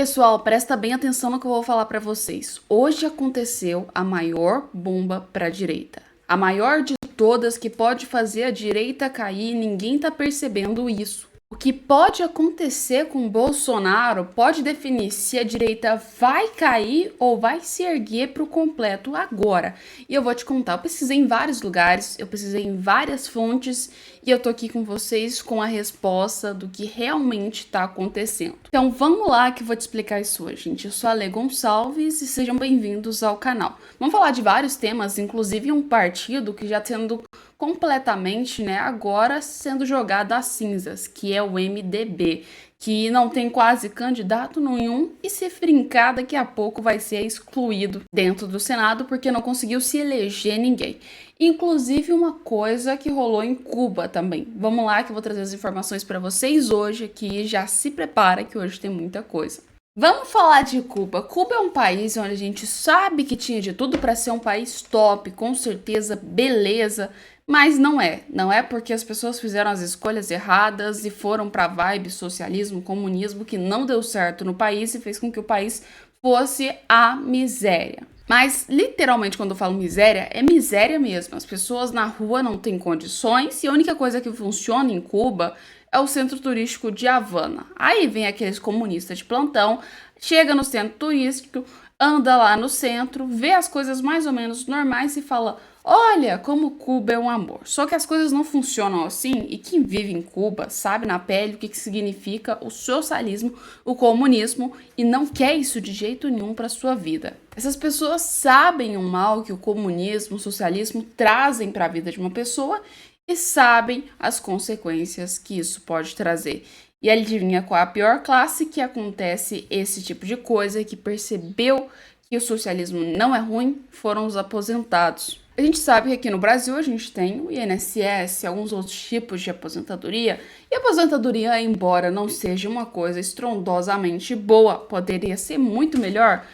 Pessoal, presta bem atenção no que eu vou falar para vocês. Hoje aconteceu a maior bomba para a direita. A maior de todas que pode fazer a direita cair, ninguém tá percebendo isso. O que pode acontecer com Bolsonaro pode definir se a direita vai cair ou vai se erguer para o completo agora. E eu vou te contar, eu pesquisei em vários lugares, eu pesquisei em várias fontes e eu tô aqui com vocês com a resposta do que realmente está acontecendo. Então vamos lá que eu vou te explicar isso hoje, gente. Eu sou a Ale Gonçalves e sejam bem-vindos ao canal. Vamos falar de vários temas, inclusive um partido que já sendo completamente, agora sendo jogado às cinzas, que é o MDB, que não tem quase candidato nenhum e se brincar daqui a pouco vai ser excluído dentro do Senado porque não conseguiu se eleger ninguém. Inclusive uma coisa que rolou em Cuba também. Vamos lá que eu vou trazer as informações para vocês hoje aqui, já se prepara que hoje tem muita coisa. Vamos falar de Cuba. Cuba é um país onde a gente sabe que tinha de tudo para ser um país top, com certeza, beleza, mas não é. Não é porque as pessoas fizeram as escolhas erradas e foram para a vibe socialismo, comunismo, que não deu certo no país e fez com que o país fosse a miséria. Mas, literalmente, quando eu falo miséria, é miséria mesmo. As pessoas na rua não têm condições e a única coisa que funciona em Cuba é o centro turístico de Havana. Aí vem aqueles comunistas de plantão, chega no centro turístico, anda lá no centro, vê as coisas mais ou menos normais e fala: olha como Cuba é um amor. Só que as coisas não funcionam assim e quem vive em Cuba sabe na pele o que significa o socialismo, o comunismo e não quer isso de jeito nenhum para sua vida. Essas pessoas sabem o mal que o comunismo, o socialismo trazem para a vida de uma pessoa e sabem as consequências que isso pode trazer. E adivinha qual é a pior classe que acontece esse tipo de coisa, que percebeu que o socialismo não é ruim, foram os aposentados. A gente sabe que aqui no Brasil a gente tem o INSS, alguns outros tipos de aposentadoria, e a aposentadoria, embora não seja uma coisa estrondosamente boa, poderia ser muito melhor,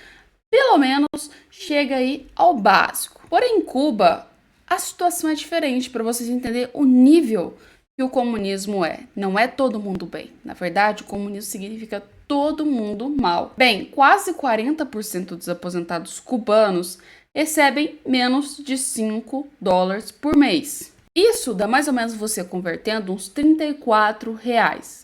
pelo menos chega aí ao básico. Porém, em Cuba, a situação é diferente para vocês entenderem o nível que o comunismo é. Não é todo mundo bem. Na verdade, o comunismo significa todo mundo mal. Bem, quase 40% dos aposentados cubanos recebem menos de $5 por mês. Isso dá mais ou menos você convertendo uns R$ 34.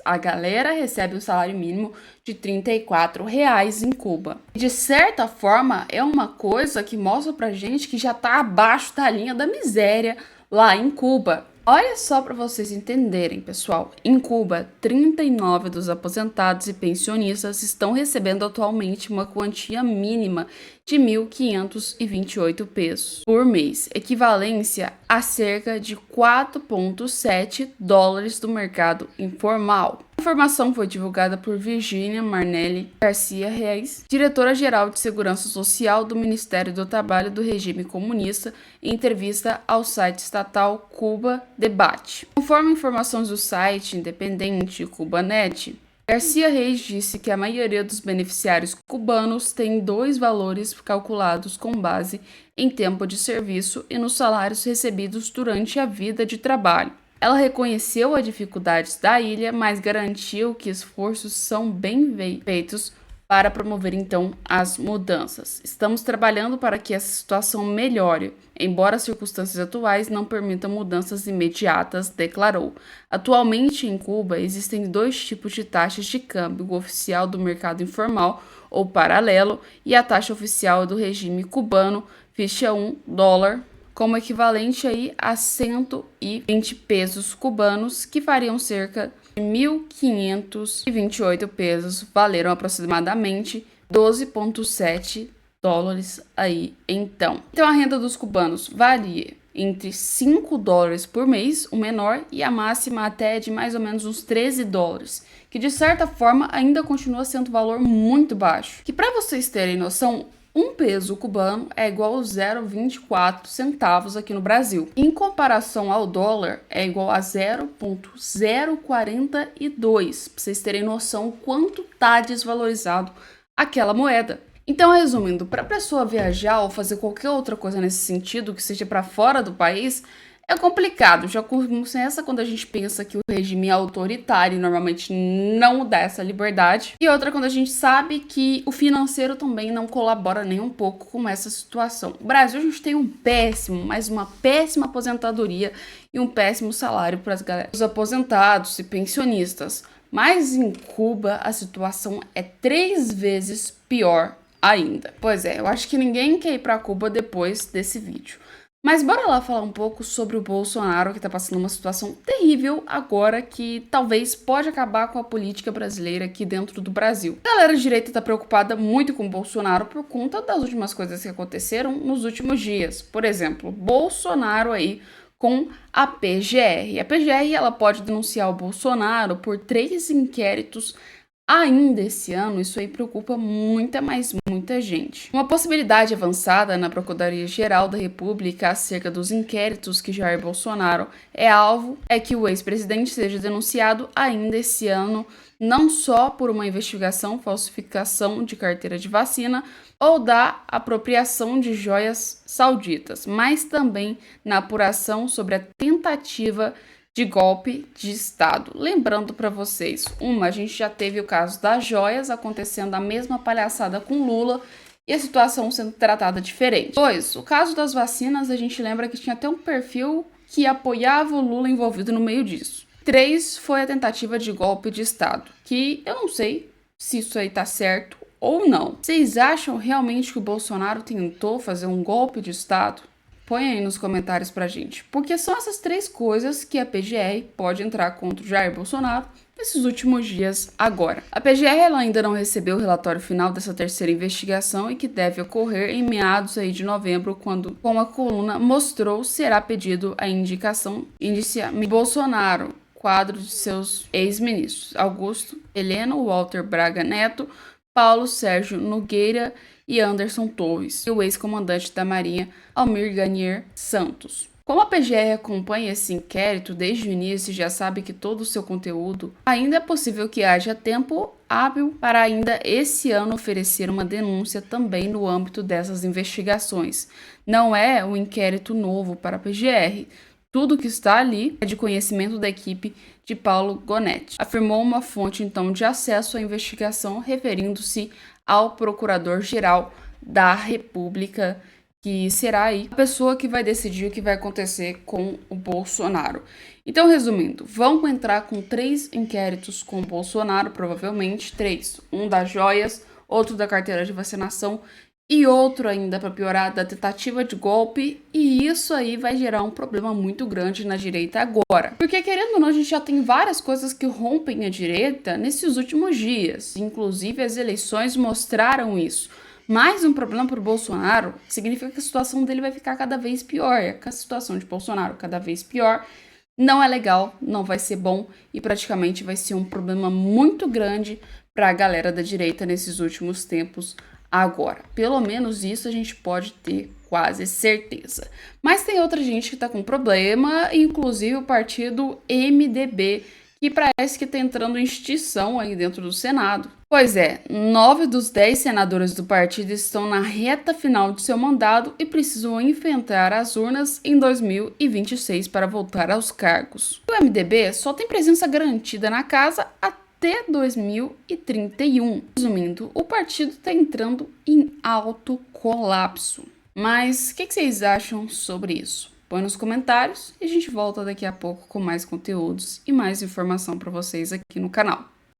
A galera recebe o salário mínimo de R$ 34 em Cuba. De certa forma, é uma coisa que mostra pra gente que já tá abaixo da linha da miséria lá em Cuba. Olha só para vocês entenderem, pessoal. Em Cuba, 39 dos aposentados e pensionistas estão recebendo atualmente uma quantia mínima de 1.528 pesos por mês, equivalência a cerca de $4,7 do mercado informal. A informação foi divulgada por Virgínia Marnelli Garcia Reis, diretora-geral de Segurança Social do Ministério do Trabalho do regime comunista, em entrevista ao site estatal Cuba Debate. Conforme informações do site independente Cubanet, Garcia Reis disse que a maioria dos beneficiários cubanos tem dois valores calculados com base em tempo de serviço e nos salários recebidos durante a vida de trabalho. Ela reconheceu as dificuldades da ilha, mas garantiu que esforços são bem feitos para promover então as mudanças. Estamos trabalhando para que essa situação melhore, embora as circunstâncias atuais não permitam mudanças imediatas, declarou. Atualmente em Cuba existem dois tipos de taxas de câmbio: o oficial do mercado informal ou paralelo e a taxa oficial do regime cubano, ficha $1, como equivalente aí a 120 pesos cubanos, que fariam cerca de 1.528 pesos, valeram aproximadamente $12,7 aí então. Então a renda dos cubanos varia entre $5 por mês, o menor, e a máxima até de mais ou menos uns $13, que de certa forma ainda continua sendo um valor muito baixo. Que para vocês terem noção, um peso cubano é igual a 0,24 centavos aqui no Brasil. Em comparação ao dólar, é igual a 0,042, para vocês terem noção quanto está desvalorizado aquela moeda. Então, resumindo, para a pessoa viajar ou fazer qualquer outra coisa nesse sentido, que seja para fora do país, É complicado, já começa quando a gente pensa que o regime é autoritário normalmente não dá essa liberdade. E outra quando a gente sabe que o financeiro também não colabora nem um pouco com essa situação. No Brasil, a gente tem uma péssima aposentadoria e um péssimo salário para os aposentados e pensionistas. Mas em Cuba, a situação é 3 vezes pior ainda. Pois é, eu acho que ninguém quer ir para Cuba depois desse vídeo. Mas bora lá falar um pouco sobre o Bolsonaro, que tá passando uma situação terrível agora, que talvez pode acabar com a política brasileira aqui dentro do Brasil. A galera de direita tá preocupada muito com o Bolsonaro por conta das últimas coisas que aconteceram nos últimos dias. Por exemplo, Bolsonaro aí com a PGR. A PGR ela pode denunciar o Bolsonaro por 3 inquéritos ainda esse ano. Isso aí preocupa muita gente. Uma possibilidade avançada na Procuradoria-Geral da República acerca dos inquéritos que Jair Bolsonaro é alvo é que o ex-presidente seja denunciado ainda esse ano, não só por uma investigação, falsificação de carteira de vacina ou da apropriação de joias sauditas, mas também na apuração sobre a tentativa de golpe de Estado. Lembrando para vocês, a gente já teve o caso das joias acontecendo a mesma palhaçada com Lula e a situação sendo tratada diferente. 2, o caso das vacinas, a gente lembra que tinha até um perfil que apoiava o Lula envolvido no meio disso. 3, foi a tentativa de golpe de Estado, que eu não sei se isso aí tá certo ou não. Vocês acham realmente que o Bolsonaro tentou fazer um golpe de Estado? Põe aí nos comentários pra gente, porque são essas 3 coisas que a PGR pode entrar contra o Jair Bolsonaro nesses últimos dias agora. A PGR ela ainda não recebeu o relatório final dessa terceira investigação e que deve ocorrer em meados aí de novembro, quando, como a coluna mostrou, será pedido a indicação Bolsonaro, quadro de seus ex-ministros, Augusto Heleno, Walter Braga Neto, Paulo Sérgio Nogueira e Anderson Torres, e o ex-comandante da Marinha, Almir Garnier Santos. Como a PGR acompanha esse inquérito desde o início e já sabe que todo o seu conteúdo, ainda é possível que haja tempo hábil para ainda esse ano oferecer uma denúncia também no âmbito dessas investigações. Não é um inquérito novo para a PGR. Tudo que está ali é de conhecimento da equipe de Paulo Gonetti, afirmou uma fonte então de acesso à investigação, referindo-se ao Procurador-Geral da República, que será aí a pessoa que vai decidir o que vai acontecer com o Bolsonaro. Então, resumindo, vão entrar com 3 inquéritos com o Bolsonaro, provavelmente 3. Um das joias, outro da carteira de vacinação e outro ainda, para piorar, da tentativa de golpe, e isso aí vai gerar um problema muito grande na direita agora. Porque, querendo ou não, a gente já tem várias coisas que rompem a direita nesses últimos dias, inclusive as eleições mostraram isso. Mais um problema para o Bolsonaro significa que a situação dele vai ficar cada vez pior, a situação de Bolsonaro cada vez pior. Não é legal, não vai ser bom e praticamente vai ser um problema muito grande para a galera da direita nesses últimos tempos agora. Pelo menos isso a gente pode ter quase certeza. Mas tem outra gente que tá com problema, inclusive o partido MDB, que parece que tá entrando em extinção aí dentro do Senado. Pois é, 9 dos 10 senadores do partido estão na reta final de seu mandato e precisam enfrentar as urnas em 2026 para voltar aos cargos. O MDB só tem presença garantida na casa até 2031. Resumindo, o partido está entrando em alto colapso. Mas o que vocês acham sobre isso? Põe nos comentários e a gente volta daqui a pouco com mais conteúdos e mais informação para vocês aqui no canal.